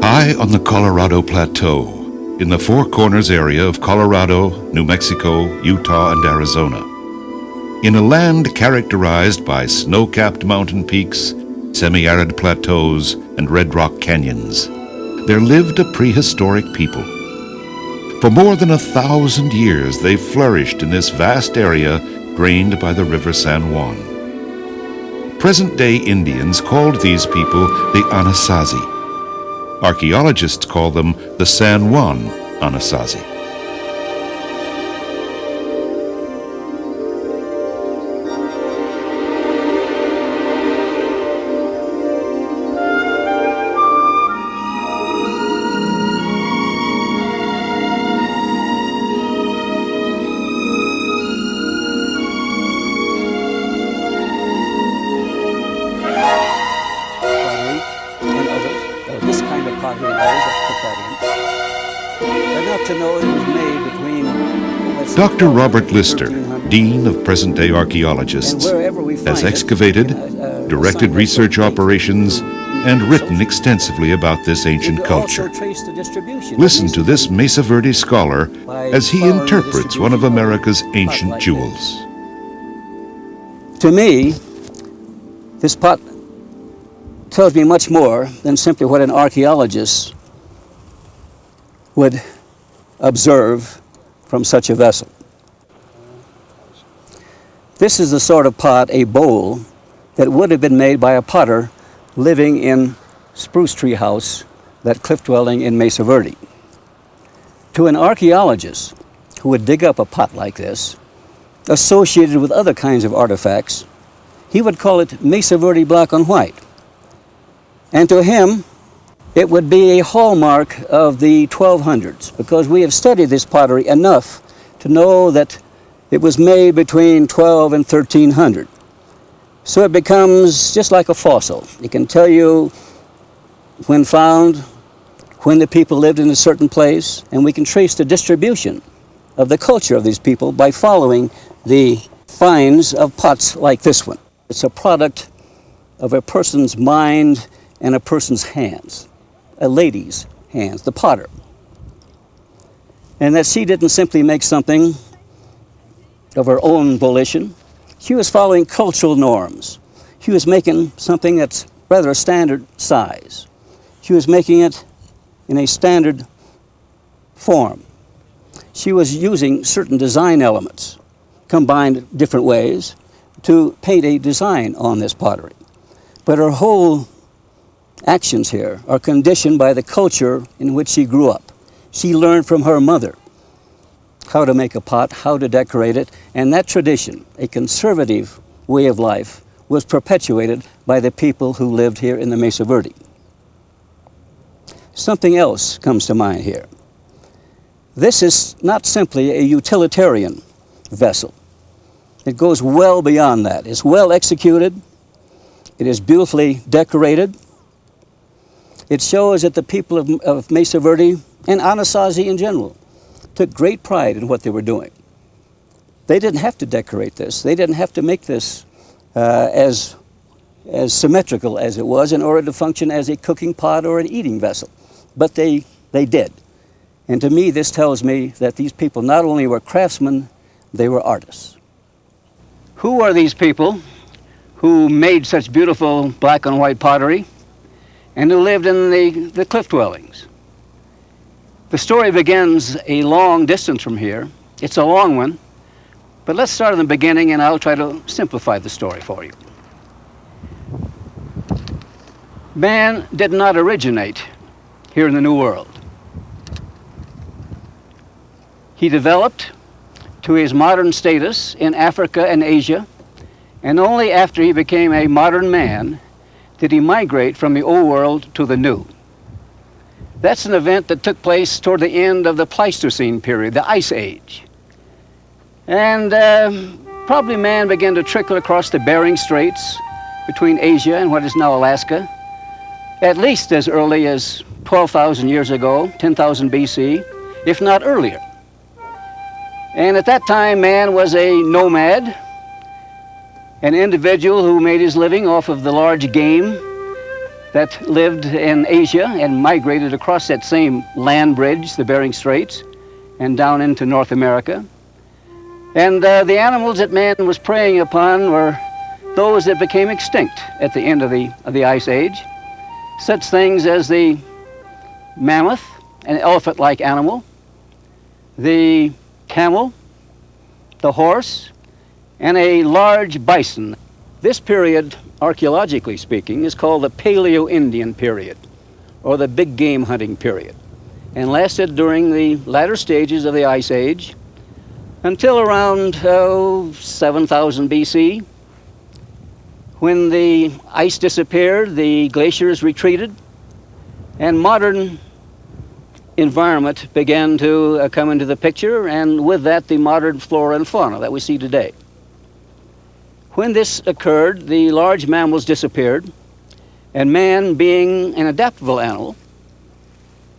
High on the Colorado Plateau, in the Four Corners area of Colorado, New Mexico, Utah, and Arizona, in a land characterized by snow-capped mountain peaks, semi-arid plateaus, and red rock canyons, there lived a prehistoric people. For more than 1,000 years, they flourished in this vast area drained by the River San Juan. Present-day Indians called these people the Anasazi. Archaeologists call them the San Juan Anasazi. Dr. Robert Lister, Dean of Present-Day Archaeologists, has excavated, directed research operations, and written extensively about this ancient culture. Listen to this Mesa Verde scholar as he interprets one of America's ancient jewels. To me, this pot tells me much more than simply what an archaeologist would observe from such a vessel. This is the sort of pot, a bowl, that would have been made by a potter living in Spruce Tree House, that cliff dwelling in Mesa Verde. To an archaeologist who would dig up a pot like this, associated with other kinds of artifacts, he would call it Mesa Verde black on white. And to him, it would be a hallmark of the 1200s, because we have studied this pottery enough to know that it was made between 12 and 1300. So it becomes just like a fossil. It can tell you when found, when the people lived in a certain place, and we can trace the distribution of the culture of these people by following the finds of pots like this one. It's a product of a person's mind and a person's hands. A lady's hands, the potter. And that she didn't simply make something of her own volition. She was following cultural norms. She was making something that's rather a standard size. She was making it in a standard form. She was using certain design elements, combined different ways, to paint a design on this pottery. But her whole actions here are conditioned by the culture in which she grew up. She learned from her mother how to make a pot, how to decorate it, and that tradition, a conservative way of life, was perpetuated by the people who lived here in the Mesa Verde. Something else comes to mind here. This is not simply a utilitarian vessel. It goes well beyond that. It's well executed. It is beautifully decorated. It shows that the people of Mesa Verde and Anasazi in general took great pride in what they were doing. They didn't have to decorate this. They didn't have to make this as symmetrical as it was in order to function as a cooking pot or an eating vessel. But they did. And to me, this tells me that these people not only were craftsmen, they were artists. Who are these people who made such beautiful black and white pottery and who lived in the cliff dwellings? The story begins a long distance from here. It's a long one, but let's start in the beginning and I'll try to simplify the story for you. Man did not originate here in the New World. He developed to his modern status in Africa and Asia, and only after he became a modern man did he migrate from the old world to the new. That's an event that took place toward the end of the Pleistocene period, the Ice Age. And probably man began to trickle across the Bering Straits between Asia and what is now Alaska, at least as early as 12,000 years ago, 10,000 BC, if not earlier. And at that time, man was a nomad, an individual who made his living off of the large game that lived in Asia and migrated across that same land bridge, the Bering Straits, and down into North America. And the animals that man was preying upon were those that became extinct at the end of the Ice Age. Such things as the mammoth, an elephant-like animal, the camel, the horse, and a large bison. This period, archaeologically speaking, is called the Paleo-Indian period, or the big game hunting period, and lasted during the latter stages of the Ice Age until around 7,000 BC, when the ice disappeared, the glaciers retreated, and modern environment began to come into the picture, and with that the modern flora and fauna that we see today. When this occurred, the large mammals disappeared, and man, being an adaptable animal,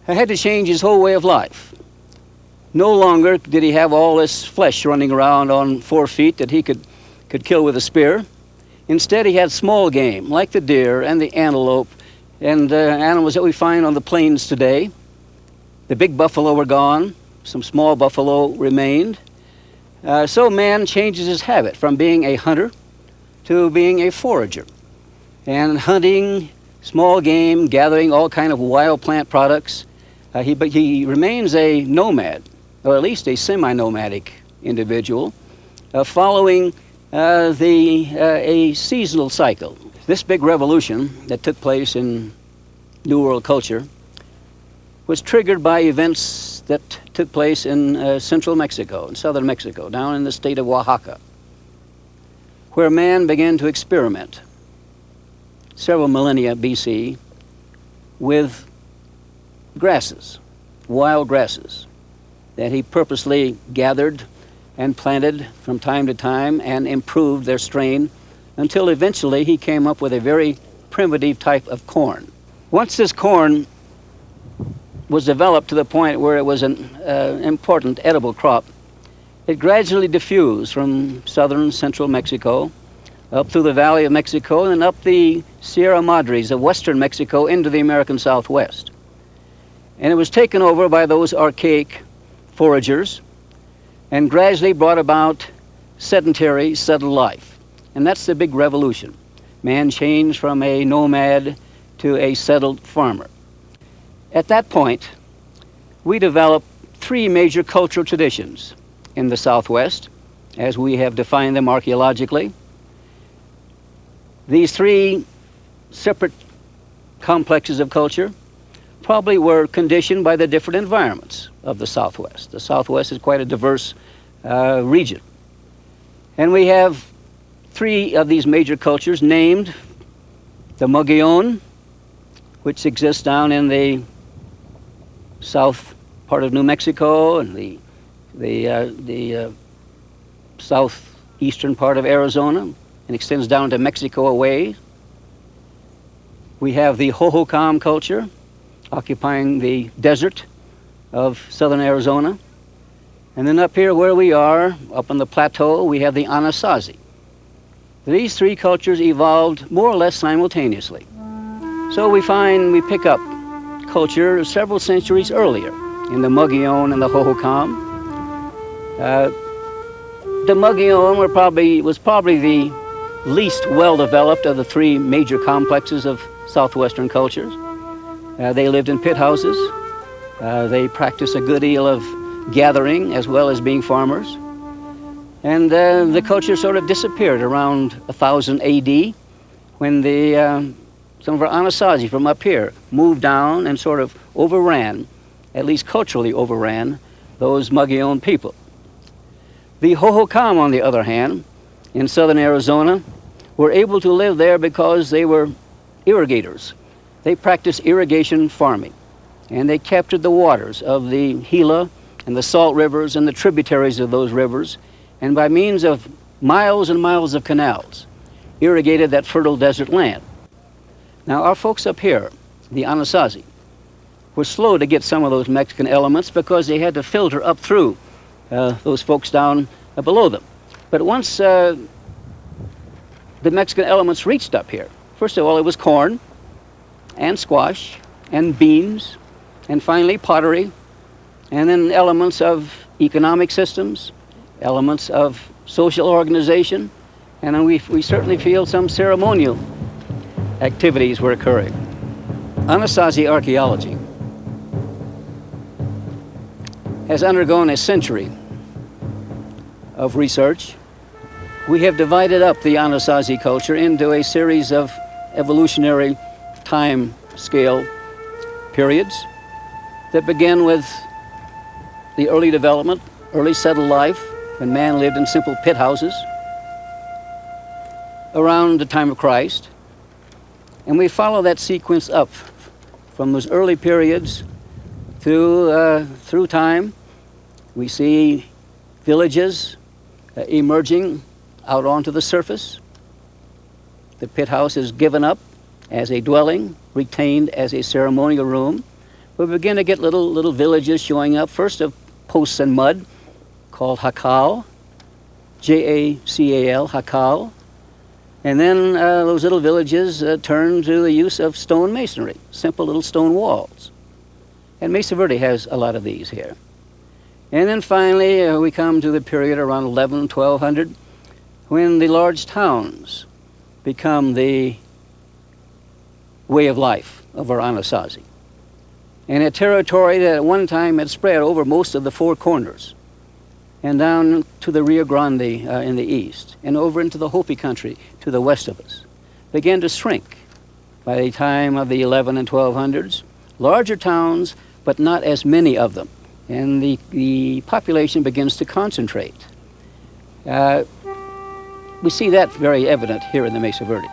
had to change his whole way of life. No longer did he have all this flesh running around on 4 feet that he could kill with a spear. Instead, he had small game, like the deer and the antelope and animals that we find on the plains today. The big buffalo were gone, some small buffalo remained. So man changes his habit from being a hunter to being a forager, and hunting small game, gathering all kind of wild plant products. But he remains a nomad, or at least a semi-nomadic individual, following a seasonal cycle. This big revolution that took place in New World culture was triggered by events that took place in central Mexico, in southern Mexico, down in the state of Oaxaca, where man began to experiment several millennia BC with grasses, wild grasses, that he purposely gathered and planted from time to time and improved their strain until eventually he came up with a very primitive type of corn. Once this corn was developed to the point where it was an important edible crop, it gradually diffused from southern central Mexico up through the Valley of Mexico and up the Sierra Madres of western Mexico into the American Southwest. And it was taken over by those archaic foragers and gradually brought about sedentary, settled life. And that's the big revolution. Man changed from a nomad to a settled farmer. At that point, we developed 3 major cultural traditions in the Southwest, as we have defined them archaeologically. These 3 separate complexes of culture probably were conditioned by the different environments of the Southwest. The Southwest is quite a diverse region. And we have 3 of these major cultures named: the Mogollon, which exists down in the south part of New Mexico and the southeastern part of Arizona, and extends down to Mexico away. We have the Hohokam culture, occupying the desert of southern Arizona. And then up here where we are, up on the plateau, we have the Anasazi. These 3 cultures evolved more or less simultaneously. So we pick up culture several centuries earlier in the Mogollon and the Hohokam. The Mogollon was probably the least well-developed of the 3 major complexes of southwestern cultures. They lived in pit houses. They practiced a good deal of gathering as well as being farmers. And the culture sort of disappeared around 1000 AD when some of our Anasazi from up here moved down and sort of overran, at least culturally overran, those Mogollon people. The Hohokam, on the other hand, in southern Arizona, were able to live there because they were irrigators. They practiced irrigation farming, and they captured the waters of the Gila and the salt rivers and the tributaries of those rivers, and by means of miles and miles of canals, irrigated that fertile desert land. Now, our folks up here, the Anasazi, were slow to get some of those Mexican elements because they had to filter up through those folks down below them. But once the Mexican elements reached up here, first of all, it was corn, and squash and beans, and finally pottery, and then elements of economic systems, elements of social organization, and then we certainly feel some ceremonial activities were occurring. Anasazi archaeology has undergone a century of research. We have divided up the Anasazi culture into a series of evolutionary time scale periods that begin with the early development, early settled life, when man lived in simple pit houses around the time of Christ. And we follow that sequence up from those early periods through time. We see villages emerging out onto the surface. The pit house is given up as a dwelling, retained as a ceremonial room. We begin to get little villages showing up, first of posts and mud, called Hakal, J-A-C-A-L, Hakal. And then those little villages turn to the use of stone masonry, simple little stone walls. And Mesa Verde has a lot of these here. And then finally we come to the period around 1200, when the large towns become the way of life of our Anasazi. And a territory that at one time had spread over most of the Four Corners and down to the Rio Grande in the east and over into the Hopi country to the west of us, began to shrink by the time of the 11 and 1200s. Larger towns, but not as many of them. And the population begins to concentrate. We see that very evident here in the Mesa Verde.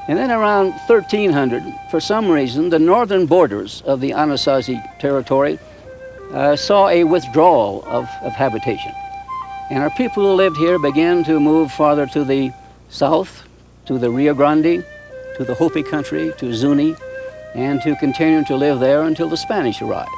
And then around 1300, for some reason, the northern borders of the Anasazi territory saw a withdrawal of habitation. And our people who lived here began to move farther to the south, to the Rio Grande, to the Hopi country, to Zuni, and to continue to live there until the Spanish arrived.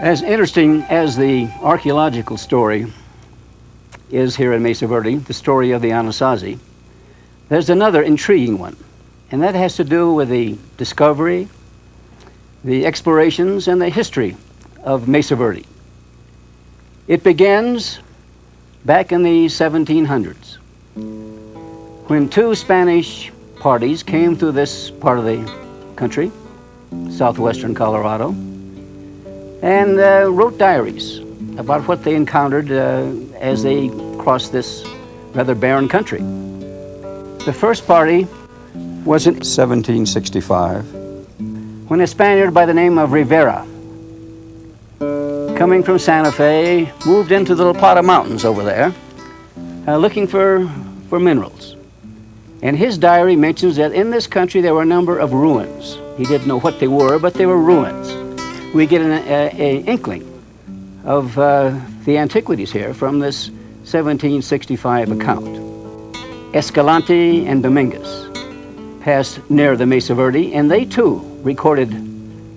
As interesting as the archaeological story is here in Mesa Verde, the story of the Anasazi, there's another intriguing one, and that has to do with the discovery, the explorations, and the history of Mesa Verde. It begins back in the 1700s, when two Spanish parties came through this part of the country, southwestern Colorado, and wrote diaries about what they encountered as they crossed this rather barren country. The first party was in 1765, when a Spaniard by the name of Rivera, coming from Santa Fe, moved into the La Plata Mountains over there, looking for minerals. And his diary mentions that in this country there were a number of ruins. He didn't know what they were, but they were ruins. We get an inkling of the antiquities here from this 1765 account. Escalante and Dominguez passed near the Mesa Verde, and they too recorded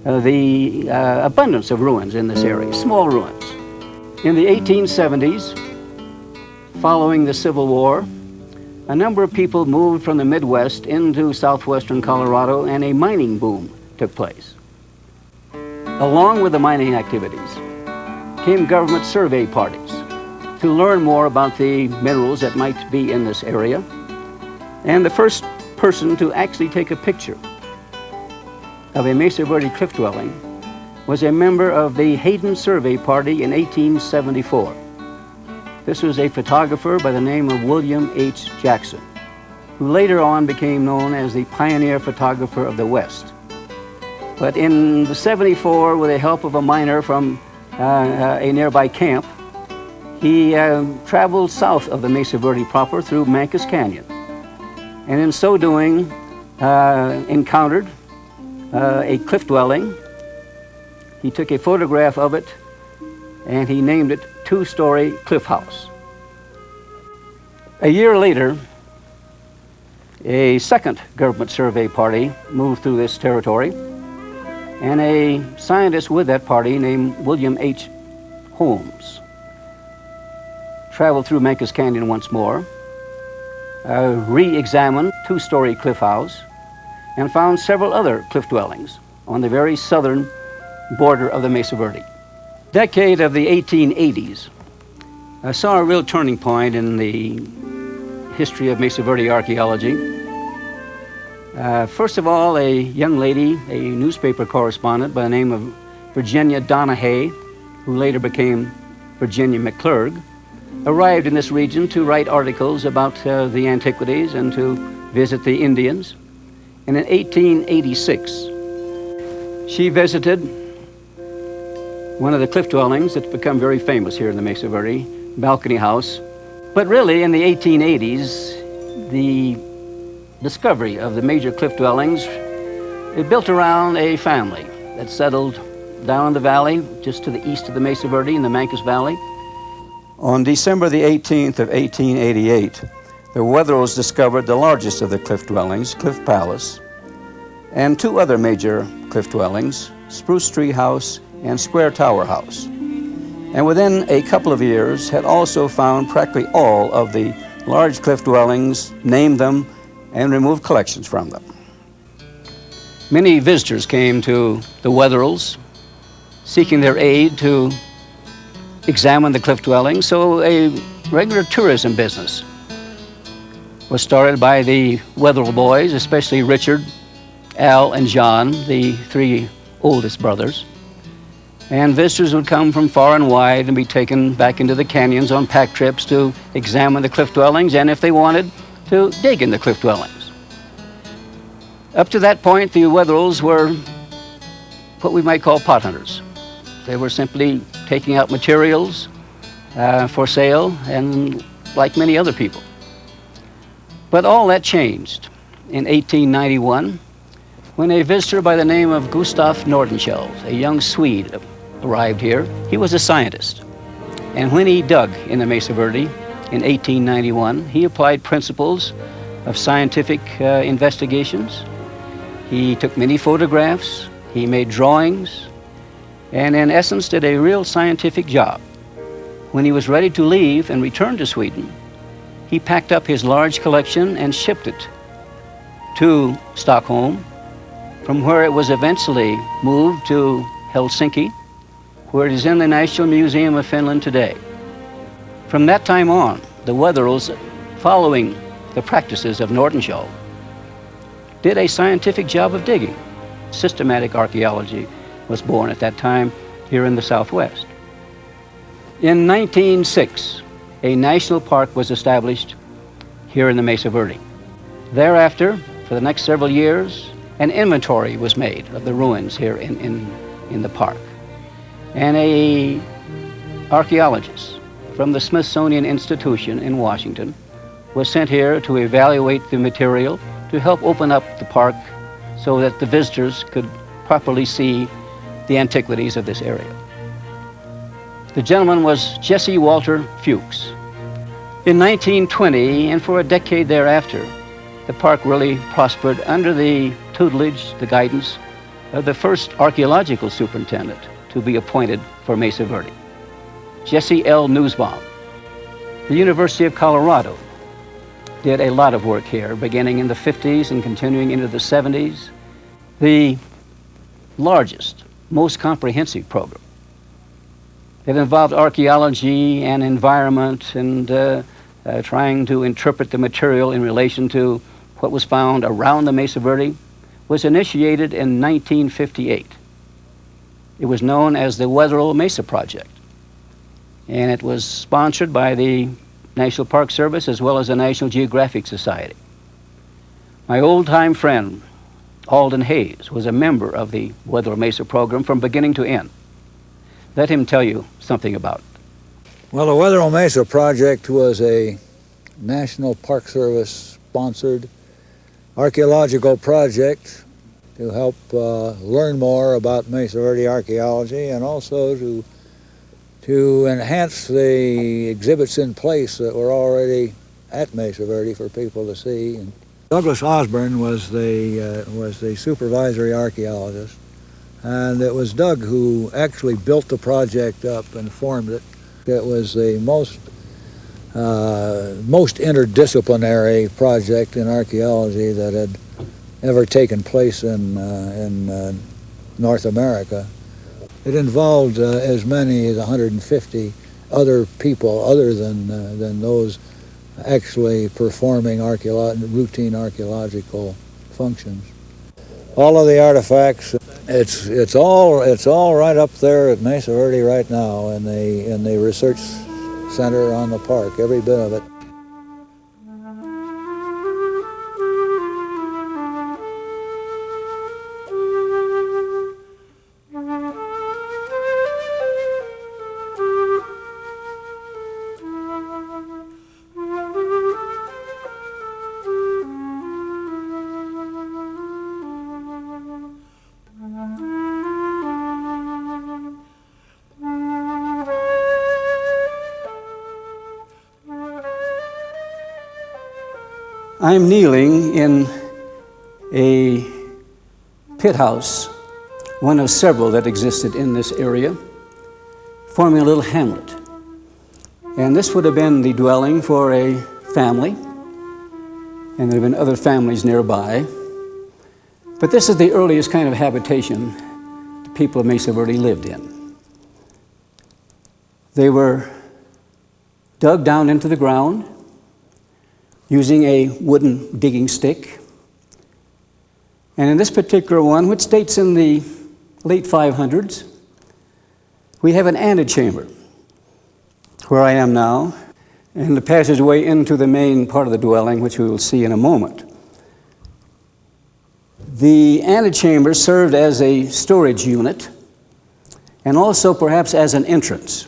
the abundance of ruins in this area, small ruins. In the 1870s, following the Civil War, a number of people moved from the Midwest into southwestern Colorado, and a mining boom took place. Along with the mining activities came government survey parties to learn more about the minerals that might be in this area. And the first person to actually take a picture of a Mesa Verde cliff dwelling was a member of the Hayden Survey Party in 1874. This was a photographer by the name of William H. Jackson, who later on became known as the pioneer photographer of the West. But in the 74, with the help of a miner from a nearby camp, he traveled south of the Mesa Verde proper through Mancos Canyon. And in so doing, encountered a cliff dwelling. He took a photograph of it, and he named it Two-Story Cliff House. A year later, a second government survey party moved through this territory, and a scientist with that party named William H. Holmes traveled through Mancos Canyon once more, re-examined two-story cliff house, and found several other cliff dwellings on the very southern border of the Mesa Verde. Decade of the 1880s saw a real turning point in the history of Mesa Verde archaeology. First of all, a young lady, a newspaper correspondent by the name of Virginia Donahue, who later became Virginia McClurg, arrived in this region to write articles about the antiquities and to visit the Indians. And in 1886, she visited one of the cliff dwellings that's become very famous here in the Mesa Verde, Balcony House. But really, in the 1880s, the discovery of the major cliff dwellings, it built around a family that settled down the valley, just to the east of the Mesa Verde in the Mancos Valley. On December the 18th of 1888, the Wetherells discovered the largest of the cliff dwellings, Cliff Palace, and two other major cliff dwellings, Spruce Tree House and Square Tower House. And within a couple of years had also found practically all of the large cliff dwellings, named them, and removed collections from them. Many visitors came to the Wetherells, seeking their aid to examine the cliff dwellings, so a regular tourism business was started by the Wetherell boys, especially Richard, Al, and John, the three oldest brothers. And visitors would come from far and wide and be taken back into the canyons on pack trips to examine the cliff dwellings, and if they wanted, to dig in the cliff dwellings. Up to that point, the Wetherells were what we might call pot hunters. They were simply taking out materials for sale, and like many other people. But all that changed in 1891 when a visitor by the name of Gustav Nordenskjöld, a young Swede, arrived here. He was a scientist, and when he dug in the Mesa Verde in 1891, he applied principles of scientific investigations. He took many photographs, he made drawings, and in essence did a real scientific job. When he was ready to leave and return to Sweden, he packed up his large collection and shipped it to Stockholm, from where it was eventually moved to Helsinki, where it is in the National Museum of Finland today. From that time on, the Wetherells, following the practices of Nordenskjöld, did a scientific job of digging. Systematic archaeology was born at that time here in the Southwest. In 1906, a national park was established here in the Mesa Verde. Thereafter, for the next several years, an inventory was made of the ruins here in the park. And an archaeologist from the Smithsonian Institution in Washington was sent here to evaluate the material to help open up the park so that the visitors could properly see the antiquities of this area. The gentleman was Jesse Walter Fuchs. In 1920, and for a decade thereafter, the park really prospered under the tutelage, the guidance of the first archaeological superintendent to be appointed for Mesa Verde, Jesse L. Nussbaum. The University of Colorado did a lot of work here, beginning in the 50s and continuing into the 70s. The largest, most comprehensive program. It involved archaeology and environment and trying to interpret the material in relation to what was found around the Mesa Verde, was initiated in 1958. It was known as the Wetherell Mesa Project, and it was sponsored by the National Park Service as well as the National Geographic Society. My old-time friend, Alden Hayes, was a member of the Wetherell Mesa program from beginning to end. Let him tell you something about it. Well, the Wetherell Mesa Project was a National Park Service sponsored archaeological project to help learn more about Mesa Verde archaeology and also to enhance the exhibits in place that were already at Mesa Verde for people to see. And Douglas Osborne was the supervisory archaeologist, and it was Doug who actually built the project up and formed it. It was the most most interdisciplinary project in archaeology that had ever taken place in North America. It involved as many as 150 other people other than those actually performing routine archaeological functions. All of the artifacts, it's all right up there at Mesa Verde right now in the research center on the park, every bit of it. I'm kneeling in a pit house, one of several that existed in this area, forming a little hamlet. And this would have been the dwelling for a family, and there have been other families nearby. But this is the earliest kind of habitation the people of Mesa Verde lived in. They were dug down into the ground using a wooden digging stick. And in this particular one, which dates in the late 500s, we have an antechamber where I am now, and the passageway into the main part of the dwelling, which we will see in a moment. The antechamber served as a storage unit and also perhaps as an entrance.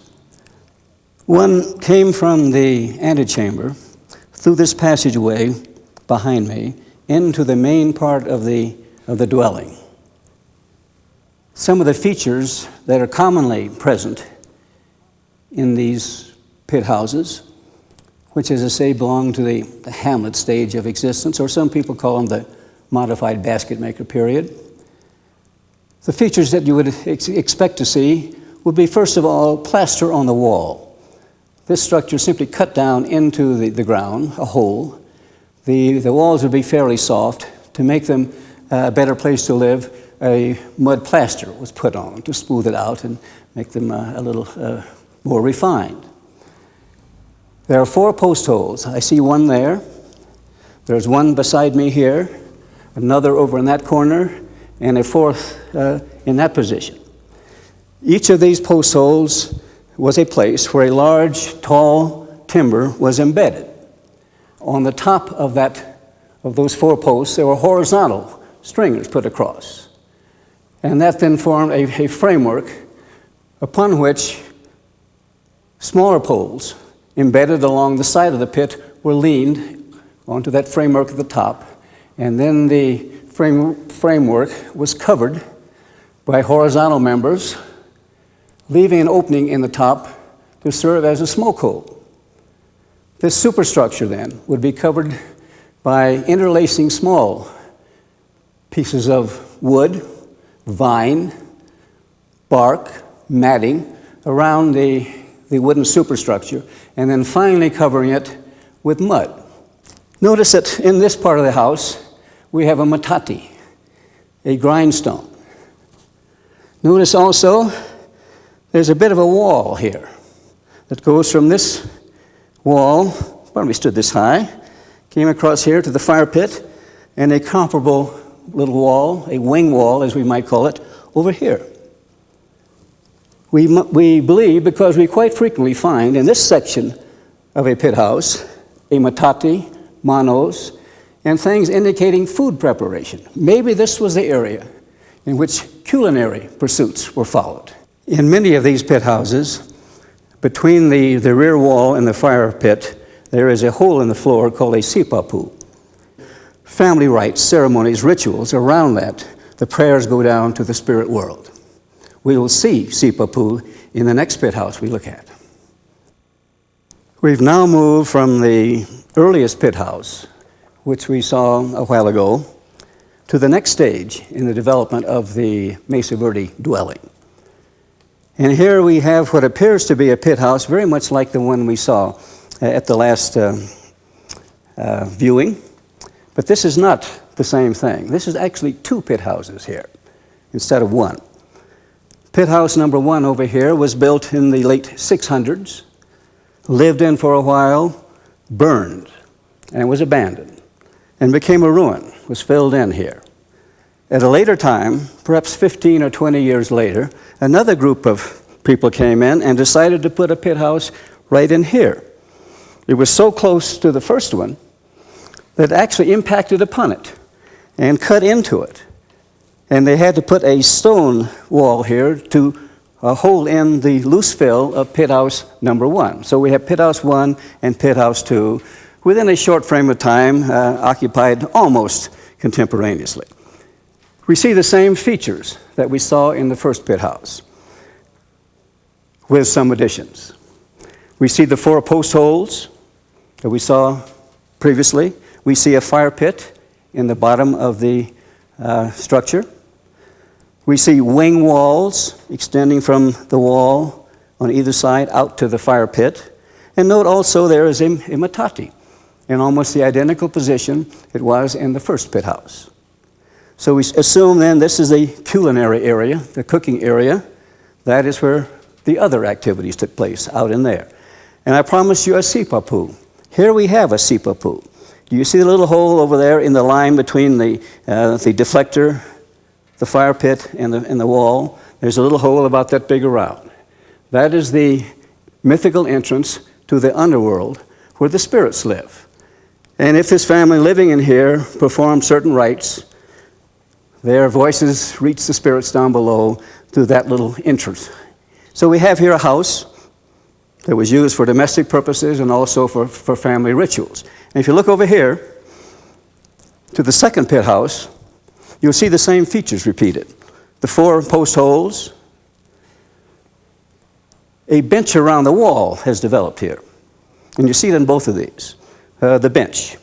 One came from the antechamber through this passageway behind me into the main part of the dwelling. Some of the features that are commonly present in these pit houses, which, as I say, belong to the hamlet stage of existence, or some people call them the modified basket maker period. The features that you would expect to see would be, first of all, plaster on the wall. This structure simply cut down into the ground, a hole. The walls would be fairly soft. To make them a better place to live, a mud plaster was put on to smooth it out and make them a little more refined. There are 4 post holes. I see one there. There's one beside me here, another over in that corner, and a 4th in that position. Each of these post holes was a place where a large, tall timber was embedded. On the top of those 4 posts, there were horizontal stringers put across. And that then formed a framework upon which smaller poles embedded along the side of the pit were leaned onto that framework at the top. And then the framework was covered by horizontal members, leaving an opening in the top to serve as a smoke hole. This superstructure then would be covered by interlacing small pieces of wood, vine, bark, matting around the wooden superstructure, and then finally covering it with mud. Notice that in this part of the house, we have a matati, a grindstone. Notice also there's a bit of a wall here that goes from this wall, probably stood this high, came across here to the fire pit, and a comparable little wall, a wing wall as we might call it, over here. We believe, because we quite frequently find in this section of a pit house, a matati, manos, and things indicating food preparation. Maybe this was the area in which culinary pursuits were followed. In many of these pit houses, between the rear wall and the fire pit, there is a hole in the floor called a sipapu. Family rites, ceremonies, rituals around that. The prayers go down to the spirit world. We will see sipapu in the next pit house we look at. We've now moved from the earliest pit house, which we saw a while ago, to the next stage in the development of the Mesa Verde dwelling. And here we have what appears to be a pit house very much like the one we saw at the last viewing. But this is not the same thing. This is actually two pit houses here instead of one. Pit house number one over here was built in the late 600s, lived in for a while, burned, and was abandoned, and became a ruin, was filled in here. At a later time, perhaps 15 or 20 years later, another group of people came in and decided to put a pit house right in here. It was so close to the first one that it actually impacted upon it and cut into it. And they had to put a stone wall here to hold in the loose fill of pit house number one. So we have pit house one and pit house two, within a short frame of time, occupied almost contemporaneously. We see the same features that we saw in the first pit house, with some additions. We see the 4 post holes that we saw previously. We see a fire pit in the bottom of the structure. We see wing walls extending from the wall on either side out to the fire pit. And note also there is a metate in almost the identical position it was in the first pit house. So we assume then this is the culinary area, the cooking area. That is where the other activities took place, out in there. And I promised you a sipapu. Here we have a sipapu. Do you see the little hole over there in the line between the deflector, the fire pit, and the wall? There's a little hole about that big around. That is the mythical entrance to the underworld where the spirits live. And if this family living in here performed certain rites, their voices reach the spirits down below through that little entrance. So we have here a house that was used for domestic purposes and also for family rituals. And if you look over here to the second pit house, you'll see the same features repeated. The 4 post holes. A bench around the wall has developed here. And you see it in both of these, the bench.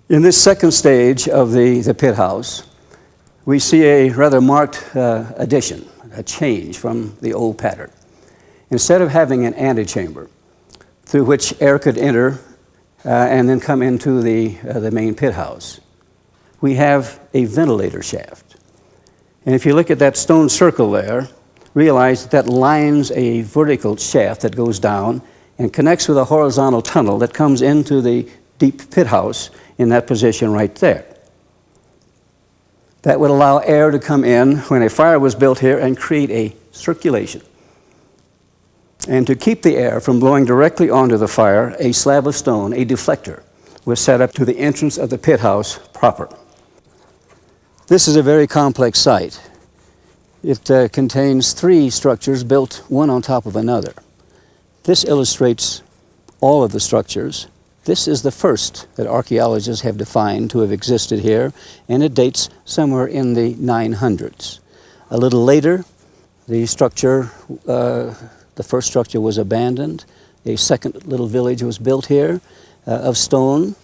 In this second stage of the pit house, we see a rather marked addition, a change from the old pattern. Instead of having an antechamber through which air could enter and then come into the main pit house, we have a ventilator shaft. And if you look at that stone circle there, realize that lines a vertical shaft that goes down and connects with a horizontal tunnel that comes into the deep pit house in that position right there. That would allow air to come in when a fire was built here and create a circulation. And to keep the air from blowing directly onto the fire, a slab of stone, a deflector, was set up to the entrance of the pit house proper. This is a very complex site. It contains 3 structures built one on top of another. This illustrates all of the structures. This is the first that archaeologists have defined to have existed here, and it dates somewhere in the 900s. A little later, the structure, the first structure was abandoned. A second little village was built here of stone.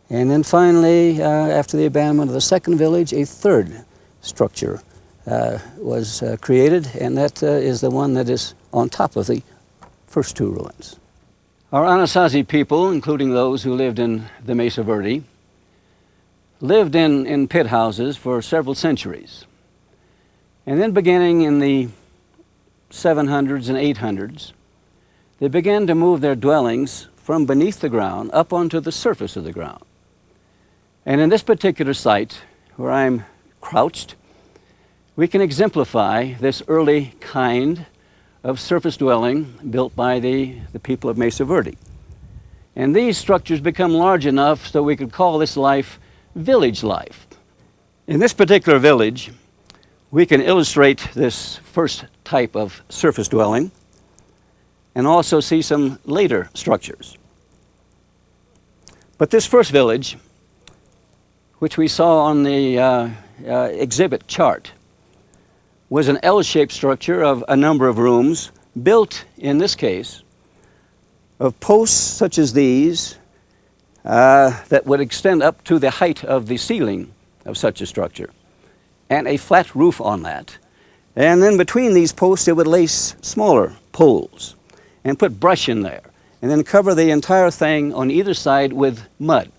And then finally, after the abandonment of the second village, a third structure was created, and that is the one that is on top of the first 2 ruins. Our Anasazi people, including those who lived in the Mesa Verde, lived in pit houses for several centuries. And then beginning in the 700s and 800s, they began to move their dwellings from beneath the ground up onto the surface of the ground. And in this particular site, where I'm crouched, we can exemplify this early kind of surface dwelling built by the people of Mesa Verde. And these structures become large enough so we could call this life village life. In this particular village, we can illustrate this first type of surface dwelling and also see some later structures. But this first village, which we saw on the exhibit chart, was an L-shaped structure of a number of rooms built, in this case, of posts such as these that would extend up to the height of the ceiling of such a structure, and a flat roof on that. And then between these posts, they would lay smaller poles and put brush in there and then cover the entire thing on either side with mud.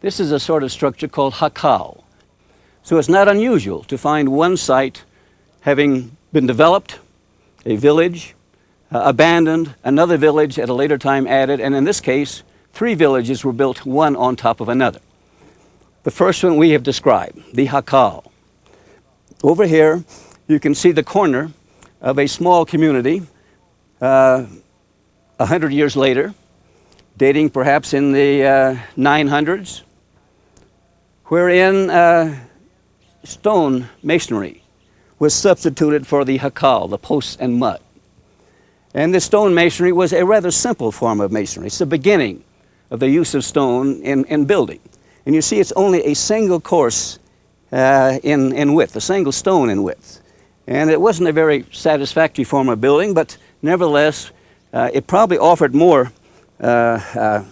This is a sort of structure called hakao. So it's not unusual to find one site having been developed, a village, abandoned, another village at a later time added, and in this case, 3 villages were built one on top of another. The first one we have described, the hakao. Over here, you can see the corner of a small community 100 years later, dating perhaps in the 900s, wherein stone masonry was substituted for the hakao, the posts and mud. And this stone masonry was a rather simple form of masonry. It's the beginning of the use of stone in building. And you see it's only a single course in width, a single stone in width. And it wasn't a very satisfactory form of building, but nevertheless, it probably offered more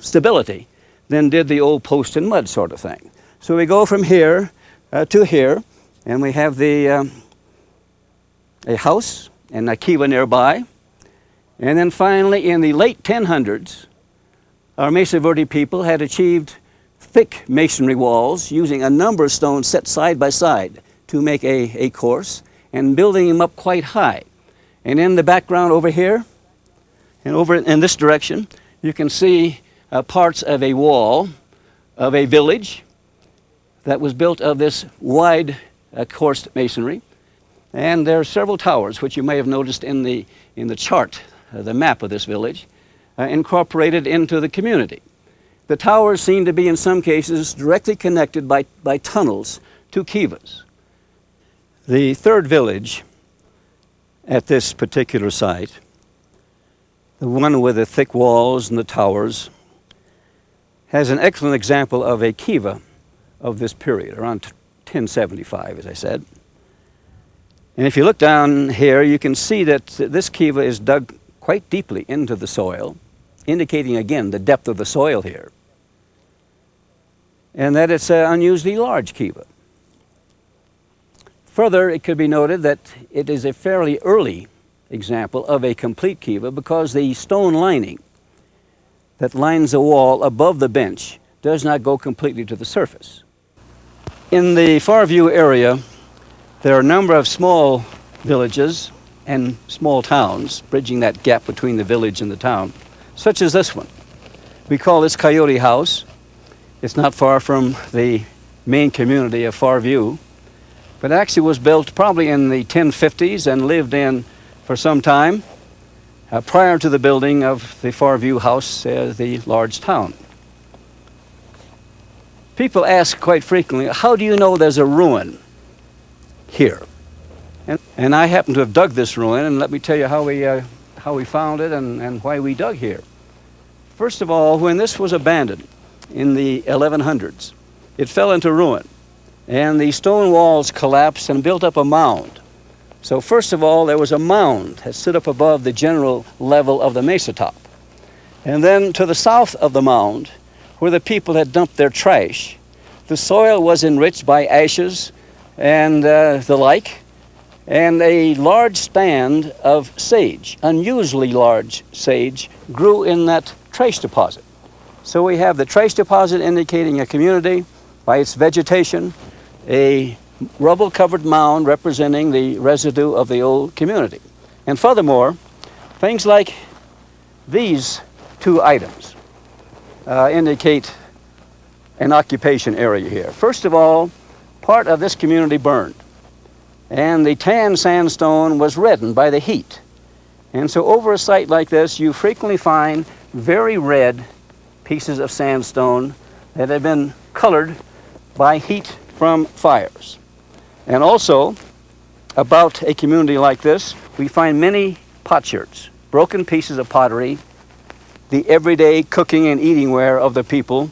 stability than did the old post and mud sort of thing. So we go from here to here, and we have a house and a kiva nearby. And then finally, in the late 1000s, our Mesa Verde people had achieved thick masonry walls using a number of stones set side by side to make a course and building them up quite high. And in the background over here and over in this direction, you can see parts of a wall of a village that was built of this wide coursed masonry. And there are several towers, which you may have noticed in the chart, the map of this village, incorporated into the community. The towers seem to be, in some cases, directly connected by tunnels to kivas. The third village at this particular site, the one with the thick walls and the towers, has an excellent example of a kiva of this period, around 1075, as I said. And if you look down here, you can see that this kiva is dug quite deeply into the soil, indicating again the depth of the soil here, and that it's an unusually large kiva. Further, it could be noted that it is a fairly early example of a complete kiva because the stone lining that lines the wall above the bench does not go completely to the surface. In the far view area, there are a number of small villages and small towns bridging that gap between the village and the town, such as this one. We call this Coyote House. It's not far from the main community of Farview, but actually was built probably in the 1050s and lived in for some time prior to the building of the Farview House, the large town. People ask quite frequently, how do you know there's a ruin here? And I happen to have dug this ruin, and let me tell you how we found it and why we dug here. First of all, when this was abandoned in the 1100s, it fell into ruin, and the stone walls collapsed and built up a mound. So first of all, there was a mound that stood up above the general level of the mesa top. And then to the south of the mound, where the people had dumped their trash, the soil was enriched by ashes and the like, and a large stand of sage, unusually large sage, grew in that trace deposit. So we have the trace deposit indicating a community by its vegetation, a rubble-covered mound representing the residue of the old community. And furthermore, things like these 2 items indicate an occupation area here. First of all, part of this community burned, and the tan sandstone was reddened by the heat. And so over a site like this, you frequently find very red pieces of sandstone that have been colored by heat from fires. And also, about a community like this, we find many potsherds, broken pieces of pottery, the everyday cooking and eating ware of the people,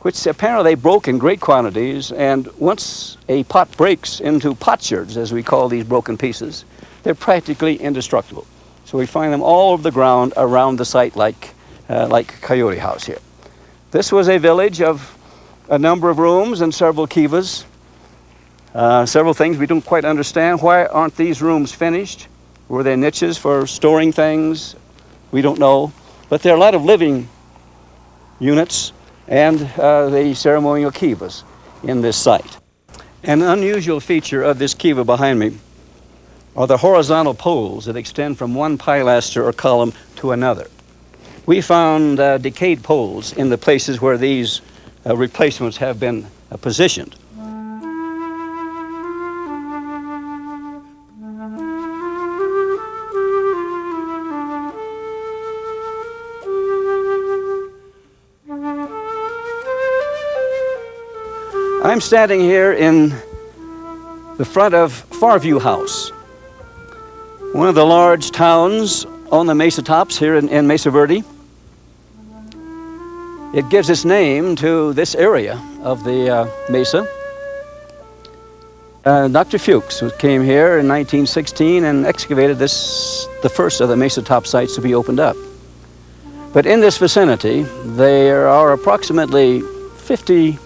which apparently they broke in great quantities, and once a pot breaks into potsherds, as we call these broken pieces, they're practically indestructible. So we find them all over the ground around the site like Coyote House here. This was a village of a number of rooms and several kivas, several things we don't quite understand. Why aren't these rooms finished? Were there niches for storing things? We don't know. But there are a lot of living units and the ceremonial kivas in this site. An unusual feature of this kiva behind me are the horizontal poles that extend from one pilaster or column to another. We found decayed poles in the places where these replacements have been positioned. I'm standing here in the front of Farview House, one of the large towns on the Mesa tops here in Mesa Verde. It gives its name to this area of the Mesa. Dr. Fuchs came here in 1916 and excavated the first of the Mesa top sites to be opened up. But in this vicinity, there are approximately 50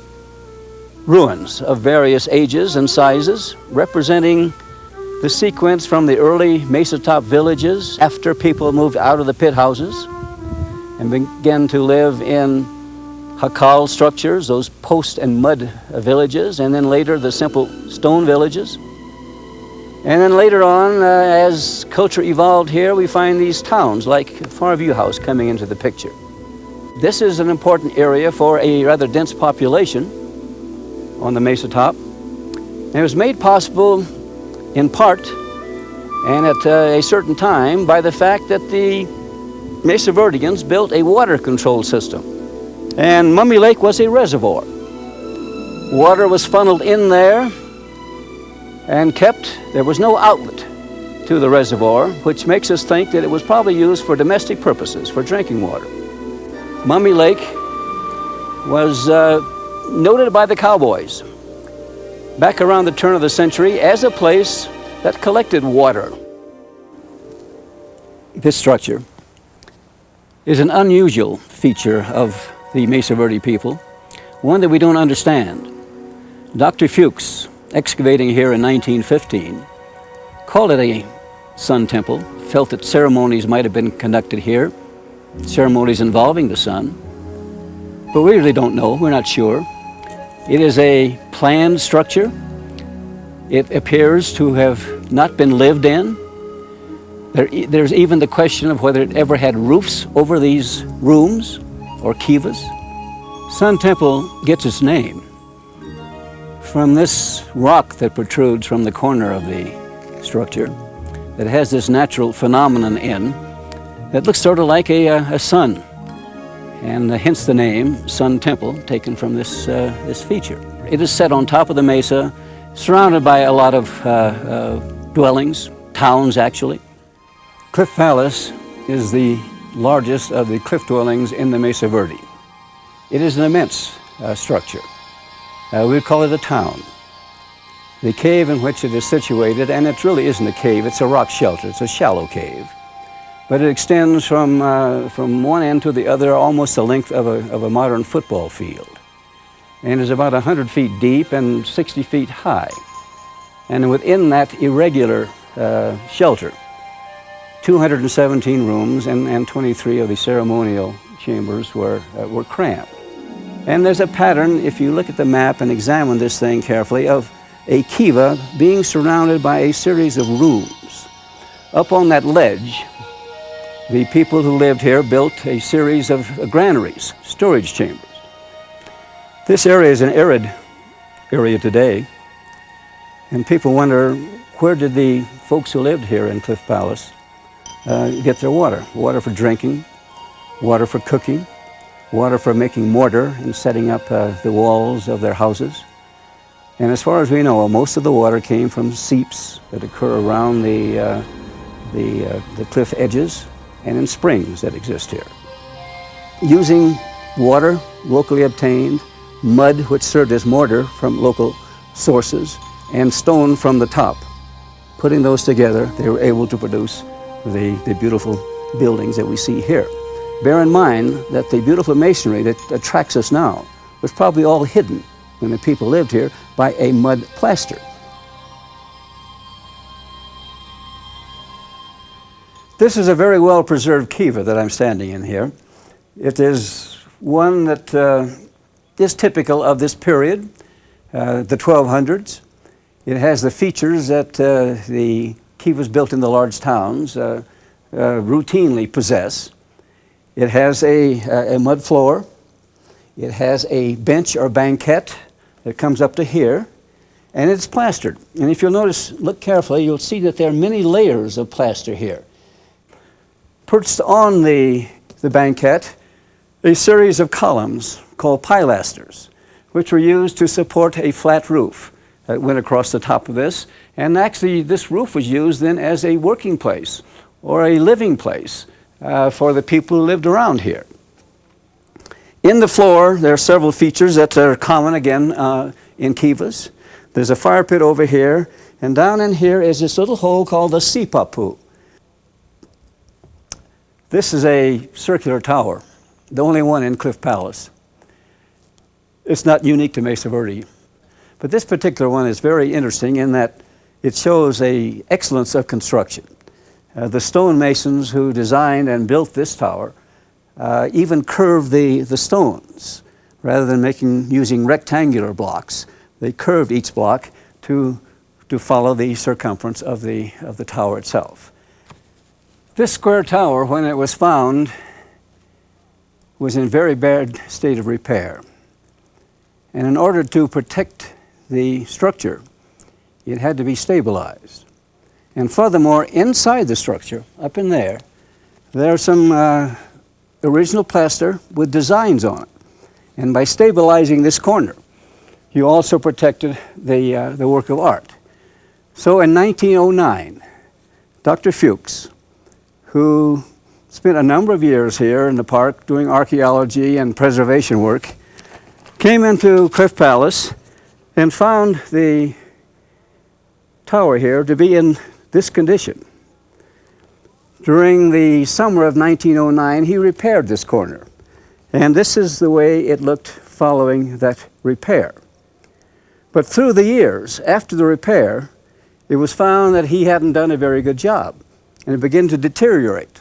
ruins of various ages and sizes, representing the sequence from the early Mesa top villages after people moved out of the pit houses and began to live in hakal structures, those post and mud villages, and then later the simple stone villages. And then later on, as culture evolved here, we find these towns like Farview House coming into the picture. This is an important area for a rather dense population on the Mesa top. And it was made possible in part and at a certain time by the fact that the Mesa Verdeans built a water control system. And Mummy Lake was a reservoir. Water was funneled in there and kept. There was no outlet to the reservoir, which makes us think that it was probably used for domestic purposes, for drinking water. Mummy Lake was noted by the cowboys back around the turn of the century as a place that collected water. This structure is an unusual feature of the Mesa Verde people, one that we don't understand. Dr. Fuchs, excavating here in 1915, called it a sun temple, felt that ceremonies might have been conducted here, ceremonies involving the sun, but we really don't know, we're not sure. It is a planned structure. It appears to have not been lived in. There's even the question of whether it ever had roofs over these rooms or kivas. Sun Temple gets its name from this rock that protrudes from the corner of the structure that has this natural phenomenon in that looks sort of like a sun, and hence the name Sun Temple, taken from this feature. It is set on top of the mesa, surrounded by a lot of dwellings, towns actually. Cliff Palace is the largest of the cliff dwellings in the Mesa Verde. It is an immense structure. We'd call it a town. The cave in which it is situated, and it really isn't a cave, it's a rock shelter, it's a shallow cave. But it extends from one end to the other almost the length of a modern football field, and is about 100 feet deep and 60 feet high. And within that irregular shelter, 217 rooms and 23 of the ceremonial chambers were cramped. And there's a pattern, if you look at the map and examine this thing carefully, of a kiva being surrounded by a series of rooms. Up on that ledge, the people who lived here built a series of granaries, storage chambers. This area is an arid area today, and people wonder, where did the folks who lived here in Cliff Palace get their water? Water for drinking, water for cooking, water for making mortar and setting up the walls of their houses. And as far as we know, most of the water came from seeps that occur around the cliff edges and in springs that exist here. Using water locally obtained, mud which served as mortar from local sources, and stone from the top. Putting those together, they were able to produce the beautiful buildings that we see here. Bear in mind that the beautiful masonry that attracts us now was probably all hidden when the people lived here by a mud plaster. This is a very well-preserved kiva that I'm standing in here. It is one that is typical of this period, the 1200s. It has the features that the kivas built in the large towns routinely possess. It has a mud floor. It has a bench or banquette that comes up to here, and it's plastered. And if you'll notice, look carefully, you'll see that there are many layers of plaster here. Perched on the banquette, a series of columns called pilasters, which were used to support a flat roof that went across the top of this. And actually, this roof was used then as a working place or a living place for the people who lived around here. In the floor, there are several features that are common again in kivas. There's a fire pit over here, and down in here is this little hole called the sipapu. This is a circular tower, the only one in Cliff Palace. It's not unique to Mesa Verde, but this particular one is very interesting in that it shows an excellence of construction. The stonemasons who designed and built this tower even curved the stones rather than using rectangular blocks. They curved each block to follow the circumference of the tower itself. This square tower, when it was found, was in very bad state of repair. And in order to protect the structure, it had to be stabilized. And furthermore, inside the structure, up in there, there's some original plaster with designs on it. And by stabilizing this corner, you also protected the work of art. So in 1909, Dr. Fuchs, who spent a number of years here in the park doing archaeology and preservation work, came into Cliff Palace and found the tower here to be in this condition. During the summer of 1909, he repaired this corner. And this is the way it looked following that repair. But through the years, after the repair, it was found that he hadn't done a very good job, and it began to deteriorate.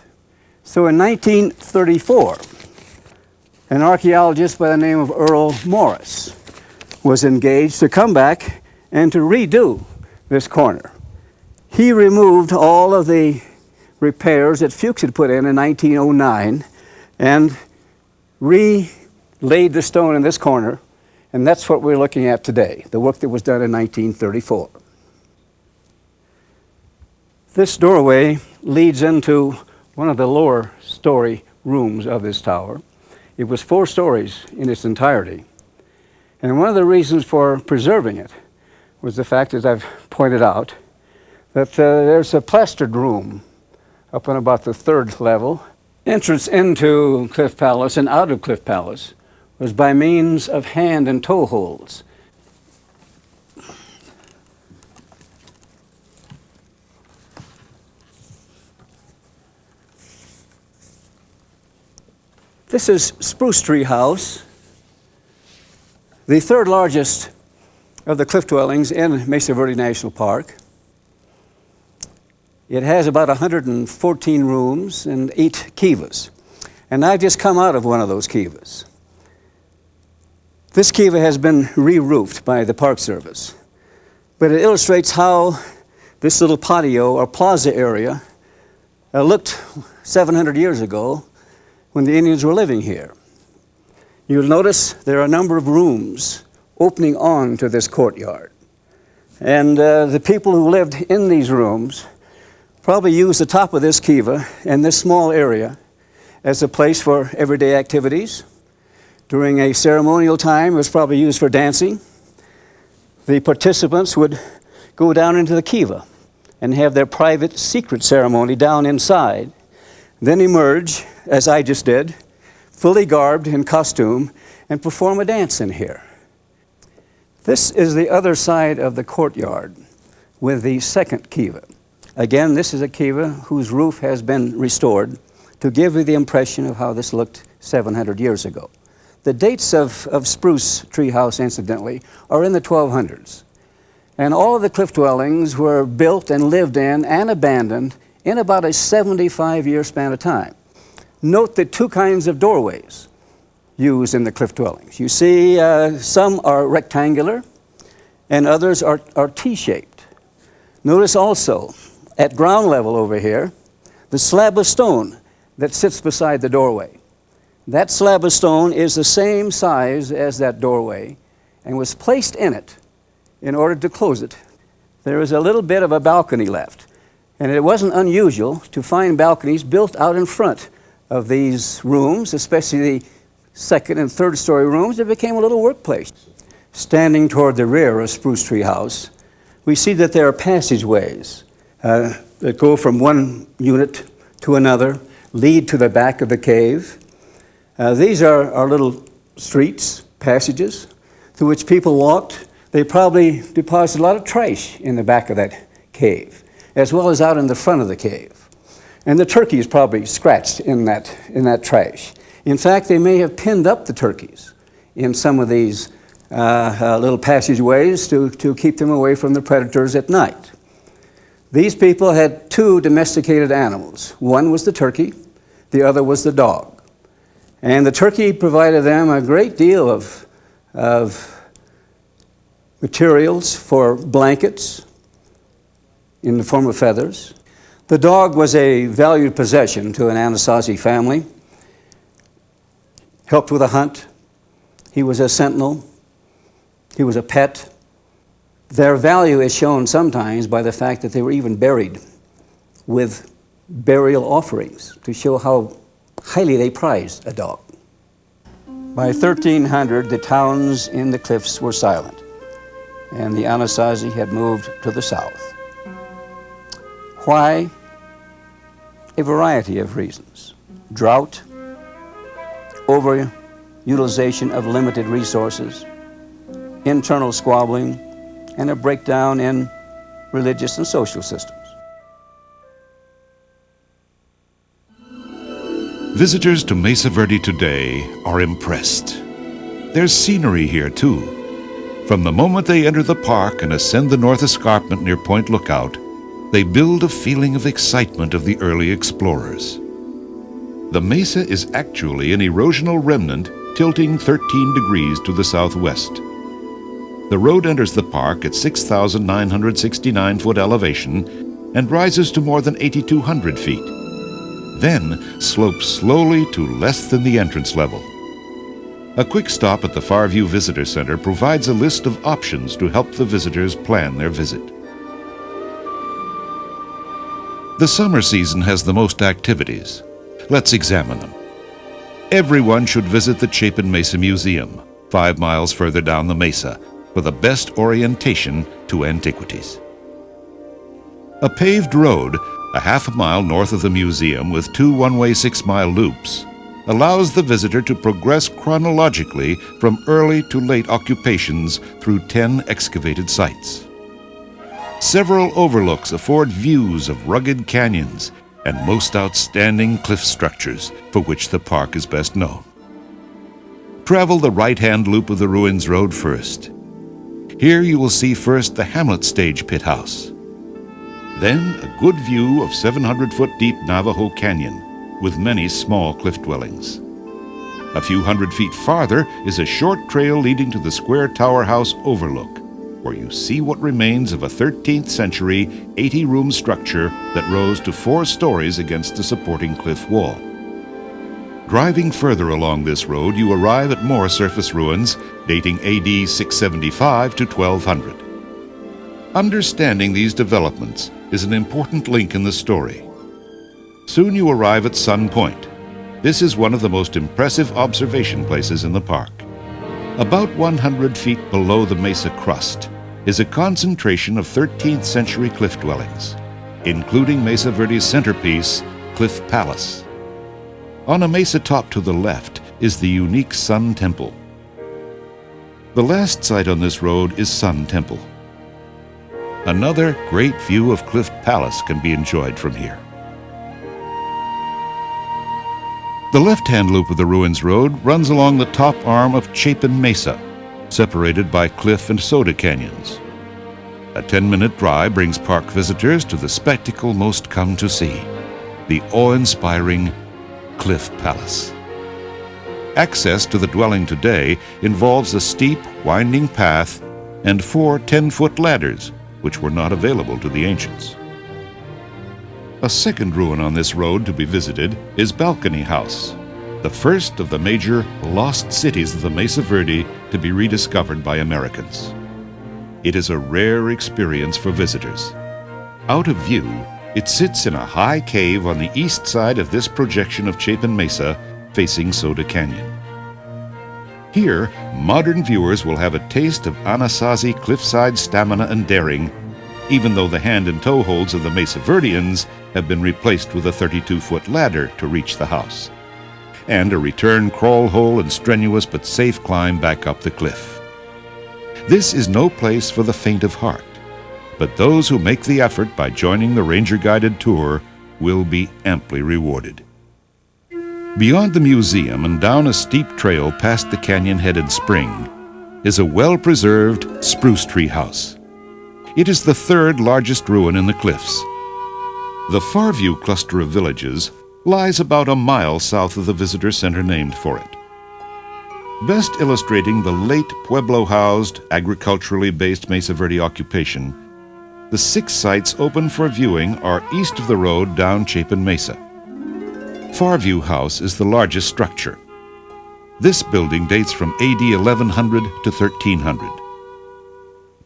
So in 1934, an archaeologist by the name of Earl Morris was engaged to come back and to redo this corner. He removed all of the repairs that Fuchs had put in 1909 and laid the stone in this corner, and that's what we're looking at today, the work that was done in 1934. This doorway leads into one of the lower story rooms of this tower. It was 4 stories in its entirety. And one of the reasons for preserving it was the fact, as I've pointed out, that there's a plastered room up on about the 3rd level. Entrance into Cliff Palace and out of Cliff Palace was by means of hand and toe holds. This is Spruce Tree House, the 3rd largest of the cliff dwellings in Mesa Verde National Park. It has about 114 rooms and 8 kivas. And I've just come out of one of those kivas. This kiva has been re-roofed by the Park Service, but it illustrates how this little patio or plaza area looked 700 years ago when the Indians were living here. You'll notice there are a number of rooms opening on to this courtyard. And the people who lived in these rooms probably used the top of this kiva and this small area as a place for everyday activities. During a ceremonial time, it was probably used for dancing. The participants would go down into the kiva and have their private secret ceremony down inside, then emerge, as I just did, fully garbed in costume, and perform a dance in here. This is the other side of the courtyard with the 2nd kiva. Again, this is a kiva whose roof has been restored to give you the impression of how this looked 700 years ago. The dates of Spruce Tree House, incidentally, are in the 1200s. And all of the cliff dwellings were built and lived in and abandoned in about a 75-year span of time. Note the two kinds of doorways used in the cliff dwellings. You see some are rectangular and others are T-shaped. Notice also at ground level over here the slab of stone that sits beside the doorway. That slab of stone is the same size as that doorway and was placed in it in order to close it. There is a little bit of a balcony left, and it wasn't unusual to find balconies built out in front of these rooms, especially the second and third story rooms. It became a little workplace. Standing toward the rear of Spruce Tree House, we see that there are passageways that go from one unit to another, lead to the back of the cave. These are our little streets, passages, through which people walked. They probably deposited a lot of trash in the back of that cave, as well as out in the front of the cave. And the turkeys probably scratched in that trash. In fact, they may have pinned up the turkeys in some of these little passageways to keep them away from the predators at night. These people had two domesticated animals. One was the turkey, the other was the dog. And the turkey provided them a great deal of materials for blankets in the form of feathers. The dog was a valued possession to an Anasazi family. Helped with a hunt. He was a sentinel. He was a pet. Their value is shown sometimes by the fact that they were even buried with burial offerings to show how highly they prized a dog. By 1300, the towns in the cliffs were silent, and the Anasazi had moved to the south. Why? A variety of reasons. Drought, overutilization of limited resources, internal squabbling, and a breakdown in religious and social systems. Visitors to Mesa Verde today are impressed. There's scenery here, too. From the moment they enter the park and ascend the north escarpment near Point Lookout, they build a feeling of excitement of the early explorers. The mesa is actually an erosional remnant tilting 13 degrees to the southwest. The road enters the park at 6,969-foot elevation and rises to more than 8,200 feet. Then slopes slowly to less than the entrance level. A quick stop at the Farview Visitor Center provides a list of options to help the visitors plan their visit. The summer season has the most activities. Let's examine them. Everyone should visit the Chapin Mesa Museum, 5 miles further down the mesa, for the best orientation to antiquities. A paved road, a half a mile north of the museum with 2 one-way 6-mile loops, allows the visitor to progress chronologically from early to late occupations through 10 excavated sites. Several overlooks afford views of rugged canyons and most outstanding cliff structures for which the park is best known. Travel the right-hand loop of the Ruins Road first. Here you will see first the Hamlet Stage Pit House. Then a good view of 700-foot deep Navajo Canyon with many small cliff dwellings. A few hundred feet farther is a short trail leading to the Square Tower House Overlook, where you see what remains of a 13th century 80-room structure that rose to 4 stories against a supporting cliff wall. Driving further along this road, you arrive at more surface ruins dating AD 675 to 1200. Understanding these developments is an important link in the story. Soon you arrive at Sun Point. This is one of the most impressive observation places in the park. About 100 feet below the mesa crust is a concentration of 13th century cliff dwellings, including Mesa Verde's centerpiece, Cliff Palace. On a mesa top to the left is the unique Sun Temple. The last site on this road is Sun Temple. Another great view of Cliff Palace can be enjoyed from here. The left-hand loop of the Ruins Road runs along the top arm of Chapin Mesa, separated by Cliff and Soda canyons. A 10-minute drive brings park visitors to the spectacle most come to see, the awe-inspiring Cliff Palace. Access to the dwelling today involves a steep, winding path and 4 10-foot ladders, which were not available to the ancients. A second ruin on this road to be visited is Balcony House, the first of the major lost cities of the Mesa Verde to be rediscovered by Americans. It is a rare experience for visitors. Out of view, it sits in a high cave on the east side of this projection of Chapin Mesa, facing Soda Canyon. Here, modern viewers will have a taste of Anasazi cliffside stamina and daring, even though the hand and toe holds of the Mesa Verdeans have been replaced with a 32-foot ladder to reach the house, and a return crawl hole and strenuous but safe climb back up the cliff. This is no place for the faint of heart, but those who make the effort by joining the ranger-guided tour will be amply rewarded. Beyond the museum and down a steep trail past the canyon head in spring is a well-preserved spruce tree house. It is the 3rd largest ruin in the cliffs. The Farview cluster of villages lies about a mile south of the visitor center named for it. Best illustrating the late Pueblo-housed, agriculturally based Mesa Verde occupation, the 6 sites open for viewing are east of the road down Chapin Mesa. Farview House is the largest structure. This building dates from AD 1100 to 1300.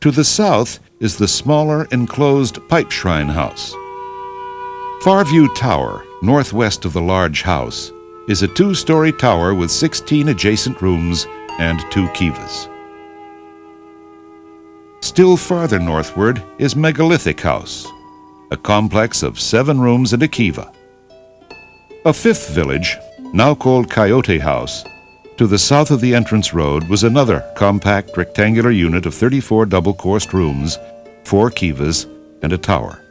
To the south is the smaller enclosed Pipe Shrine House. Farview Tower, northwest of the large house, is a 2-story tower with 16 adjacent rooms and 2 kivas. Still farther northward is Megalithic House, a complex of 7 rooms and a kiva. A 5th village, now called Coyote House, to the south of the entrance road was another compact rectangular unit of 34 double-coursed rooms, 4 kivas, and a tower.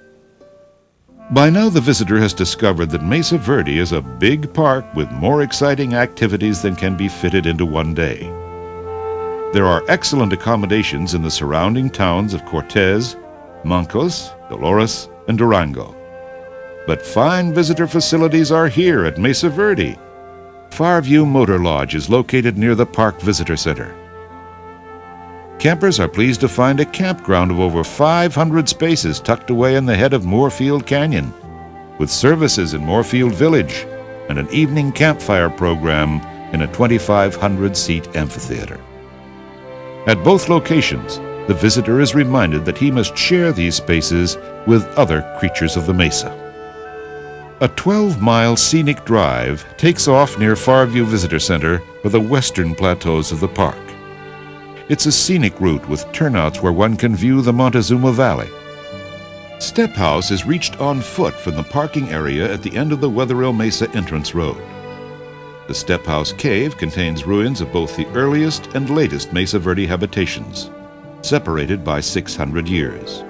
By now the visitor has discovered that Mesa Verde is a big park with more exciting activities than can be fitted into one day. There are excellent accommodations in the surrounding towns of Cortez, Mancos, Dolores, and Durango. But fine visitor facilities are here at Mesa Verde. Farview Motor Lodge is located near the Park Visitor Center. Campers are pleased to find a campground of over 500 spaces tucked away in the head of Moorfield Canyon, with services in Moorfield Village and an evening campfire program in a 2,500-seat amphitheater. At both locations, the visitor is reminded that he must share these spaces with other creatures of the mesa. A 12-mile scenic drive takes off near Farview Visitor Center for the western plateaus of the park. It's a scenic route with turnouts where one can view the Montezuma Valley. Step House is reached on foot from the parking area at the end of the Wetherill Mesa entrance road. The Step House Cave contains ruins of both the earliest and latest Mesa Verde habitations, separated by 600 years.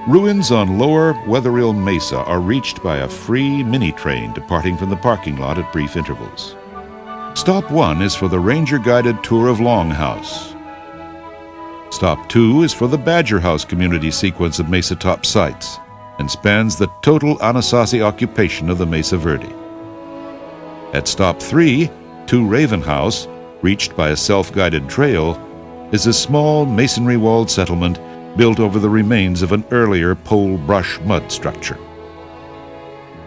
Ruins on lower Wetherill Mesa are reached by a free mini-train departing from the parking lot at brief intervals. Stop 1 is for the ranger-guided tour of Longhouse. Stop 2 is for the Badger House community sequence of Mesa Top sites and spans the total Anasazi occupation of the Mesa Verde. At Stop 3, 2 Raven House, reached by a self-guided trail, is a small masonry-walled settlement built over the remains of an earlier pole brush mud structure.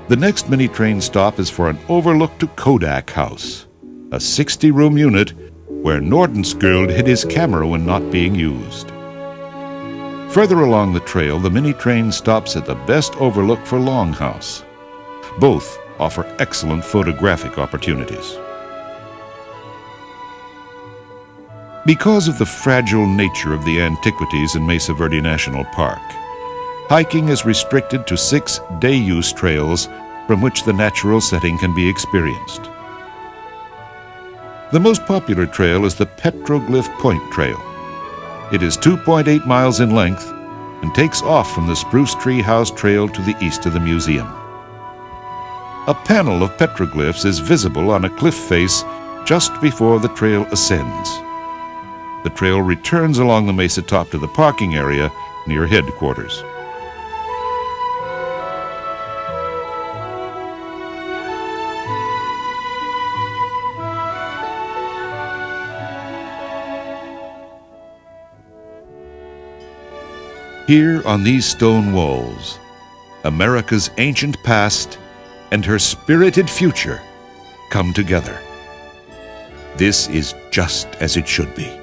The next mini-train stop is for an overlook to Kodak House, a 60-room unit where Nordenskjöld hid his camera when not being used. Further along the trail, the mini-train stops at the best overlook for Longhouse. Both offer excellent photographic opportunities. Because of the fragile nature of the antiquities in Mesa Verde National Park, hiking is restricted to 6 day-use trails from which the natural setting can be experienced. The most popular trail is the Petroglyph Point Trail. It is 2.8 miles in length and takes off from the Spruce Tree House Trail to the east of the museum. A panel of petroglyphs is visible on a cliff face just before the trail ascends. The trail returns along the mesa top to the parking area near headquarters. Here on these stone walls, America's ancient past and her spirited future come together. This is just as it should be.